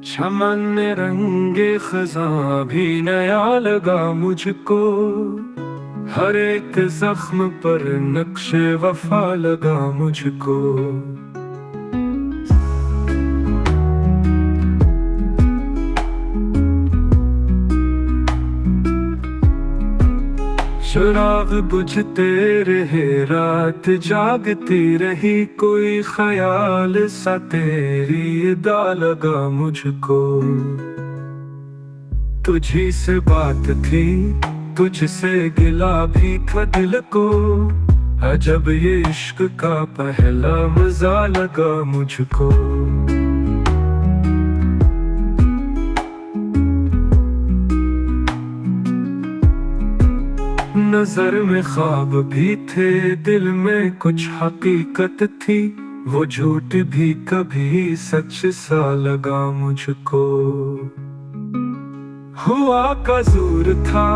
चमन में रंगे खज़ां भी नया लगा मुझको। हर एक जख्म पर नक्शे वफा लगा मुझको। चिराग बुझते रहे, रात जागती रही, कोई ख्याल सा तेरी अदा लगा मुझको। तुझी से बात थी, तुझसे गिला भी था दिल को। अजब ये इश्क का पहला मजा लगा मुझको। नजर में ख्वाब भी थे, दिल में कुछ हकीकत थी। वो झूठ भी कभी सच सा लगा मुझको। हुआ का दूर था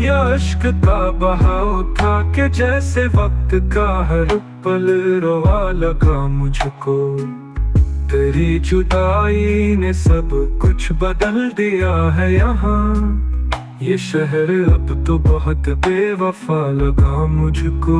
या इश्क का बहाव था, कि जैसे वक्त का हर पल रोआ लगा मुझको। तेरी जुदाई ने सब कुछ बदल दिया है यहाँ। ये शहर अब तो बहुत बेवफा लगा मुझको।